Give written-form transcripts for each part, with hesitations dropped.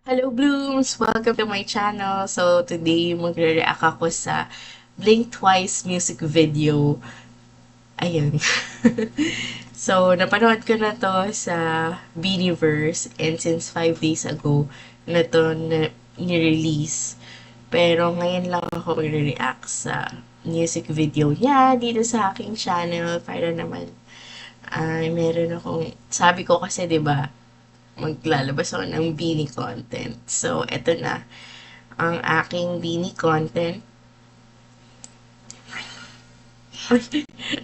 Hello Blooms! Welcome to my channel. So today magre-react ako sa Blink Twice music video. Ayun. So napanood ko na to sa BINIverse and since 5 days ago na to ni-release. Pero ngayon lang ako magre-react sa music video niya dito sa aking channel para naman ay meron akong sabi ko kasi 'di ba maglalabas ako ng BINI content. So, eto na ang aking BINI content.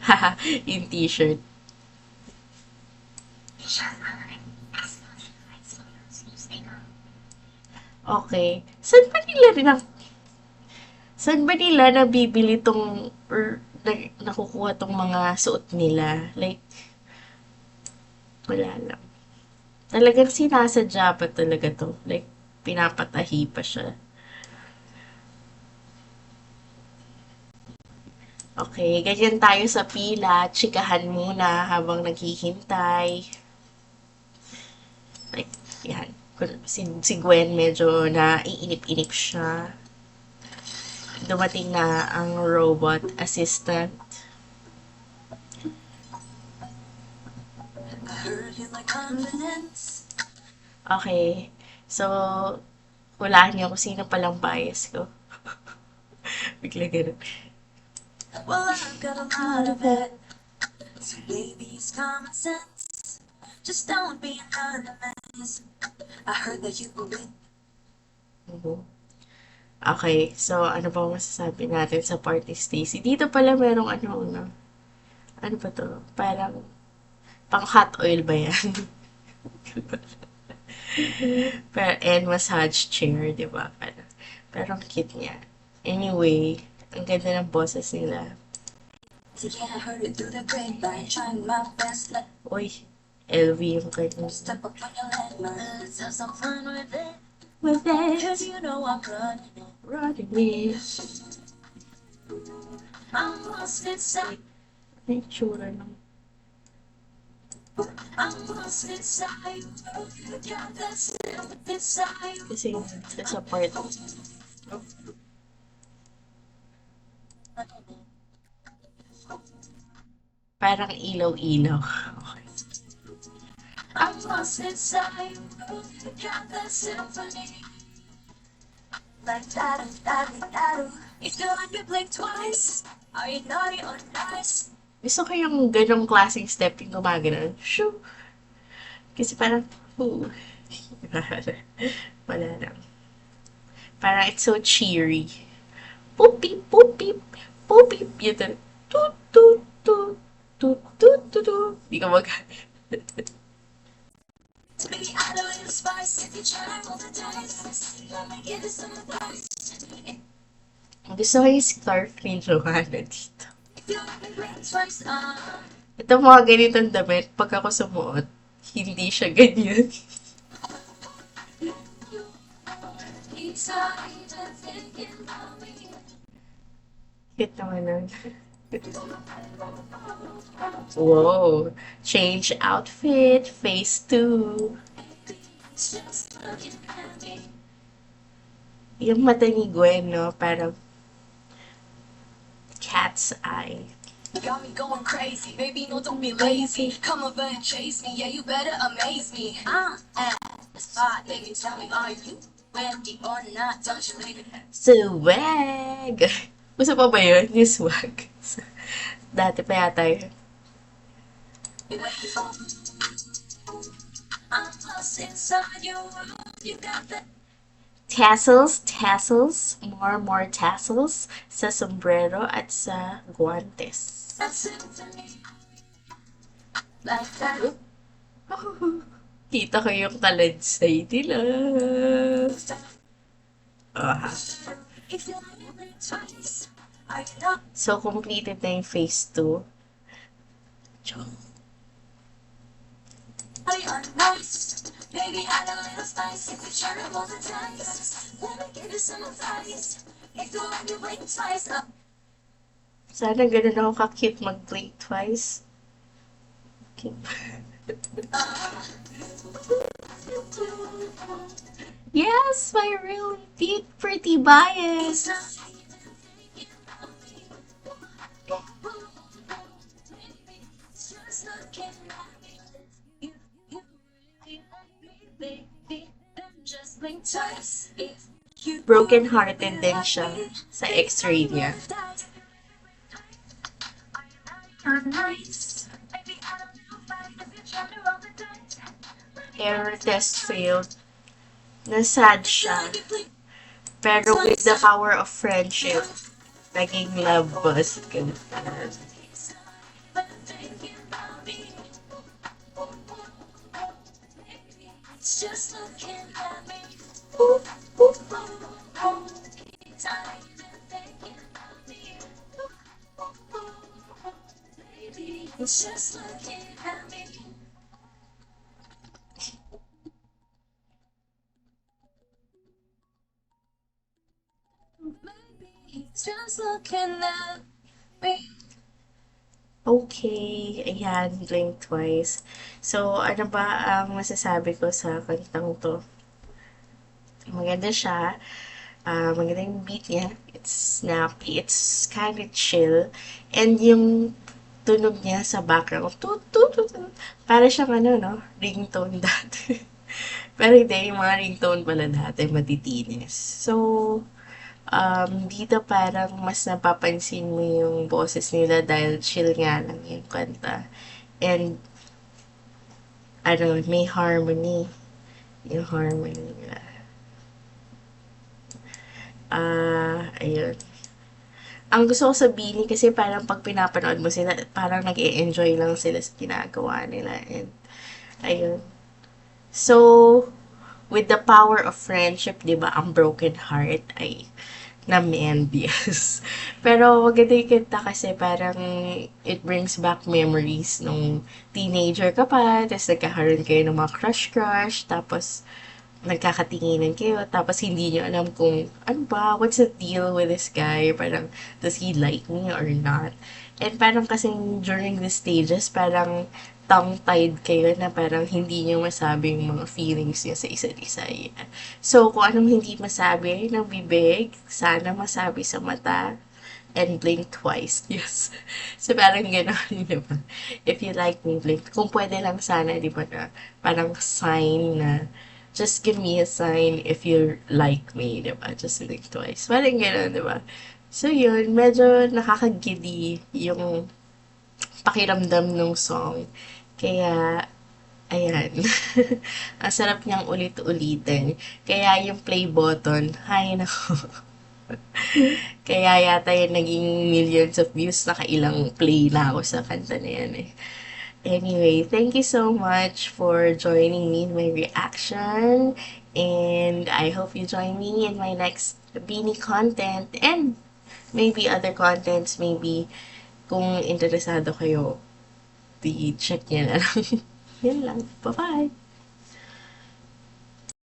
Haha, yung t-shirt. Okay. Saan ba nila nabibili tong or nakukuha tong mga suot nila? Like, wala lang. Talagang sinasadya pa talaga to. Like, pinapatahi pa siya. Okay, ganyan tayo sa pila. Tsikahan muna habang naghihintay. Like, yan. Si Gwen medyo naiinip-inip siya. Dumating na ang robot assistant. Okay. So, walaan niyo kung sino palang bias ko. Bigla ganun. Well, I've got a lot of it. So baby, it's common sense. Just don't be anonymous. I heard that you believe. Okay, so ano ba masasabi natin sa Party Stacy? Dito pala merong ano ba to? Parang pang hot oil ba yan? Pero, and massage chair, di ba? Parang cute niya. Anyway, ang ganda ng boses nila. So yeah, I heard it through the grapevine, trying my best. Uy, LV yung kanya. Step up on your landmine. Let's have some fun with it. With it, Cause you know I'm running with. I'm lost inside. May tsura ng I'm lost inside. You got that still inside. kasi sa part. Parang ilaw-ilaw. Okay. I'm lost inside. You got that symphony. Like that, that. You feel like you blink twice. Are you naughty or nice? Gusto ko yung ganong klaseng step yung gumagano. Shoo! Kasi parang, wala lang. Parang it's so cheery. Poopy, poopy, poopy. Yun talaga. Toot, toot, toot, toot, toot, toot, toot. Di ka mag- Baby, I know you're spice. If you try, roll the dice. Let me give you some advice. Gusto ko yung scarf ni Johanna dito. If you like me, blink twice. Ito mga ganitong damit, pag ako sumuot, hindi siya ganyan. Inside, I'm thinking about me. Cute naman nun. Wow! Change outfit, phase 2. It's just looking at me. Yung mata ni Gwen, no? Parang cat's eye. Got me going crazy. Baby, no, don't be lazy. Come over and chase me. Yeah, you better amaze me. At the spot, baby, tell me, are you ready or not? Don't you leave it. Swag! Gusto pa ba yun? Yung swag. Dati pa yata yun. I'm lost inside your world. You got that. Tassels, more tassels sa sombrero at sa guantes. Symphony. Like that. Kita ko yung kalansay nila. Ah. If you like me, blink twice. Are you not? So, completed na yung phase 2. Are you nice? Baby, I know a little spice. If you try to roll the dice, let me give you some advice. If you like me, blink twice. Sana ganun ako ka-cute mag-blink twice. Okay. Yes, my real deep pretty bias. It's not even thinking about me. Maybe it's just looking at me. You really like me, baby. Then just blink twice. If you Broken really hearted din like siya me, sa think about X-ray niya. love that. Are you nice? Maybe I don't know, but if you try to roll the dice, Error test failed. Nasad siya. like you blink Pero with twice. the power of friendship, naging love buzz. Ganun. It's just looking at me. It's not even thinking about me. Maybe it's just looking at me. Maybe it's just looking at me. Okay, ayan, blink twice. So, ano ba ang masasabi ko sa kantang to? Maganda siya. Maganda yung beat niya. It's snappy. It's kind of chill. And yung tunog niya sa background, tut, tut, tut, tut. Para siyang ano, no? Ringtone dati. Pero hindi, yung mga ringtone pala dati, matitinis. So, dito parang mas napapansin mo yung boses nila dahil chill nga lang yung kanta. And, ano, may harmony. Yung harmony nila. Ayun. Ang gusto ko sa BINI kasi parang pag pinapanood mo sila, parang nag-e-enjoy lang sila sa ginagawa nila. And, ayun. So, with the power of friendship, di ba, ang broken heart ay na-envious. Pero maganda yung kanta kasi parang it brings back memories nung teenager ka pa, tapos nagkakaroon kayo ng mga crush-crush, tapos nagkakatinginan kayo, tapos hindi nyo alam kung, ano ba, what's the deal with this guy? Parang, does he like me or not? And parang kasi during the stages, parang tongue-tied kayo na parang hindi nyo masabi yung mga feelings nyo sa isa't isa. Yeah. So, kung anong hindi masabi ng bibig, sana masabi sa mata and blink twice. Yes. So, parang gano'n, di ba? If you like me, blink. Kung pwede lang sana, di ba na, parang sign na, just give me a sign if you like me, di ba? Just blink twice. Parang gano'n, di ba? So, yun, medyo nakakagidi yung pakiramdam ng song. Kaya, ayan. Ang sarap niyang ulit-ulitin. Kaya yung play button, hay nako. Kaya yata yung naging millions of views, nakailang play na ako sa kanta na yan eh. Anyway, thank you so much for joining me in my reaction. And I hope you join me in my next BINI content and maybe other contents, maybe kung interesado kayo, i-check nyo na lang. Yan lang. Bye-bye!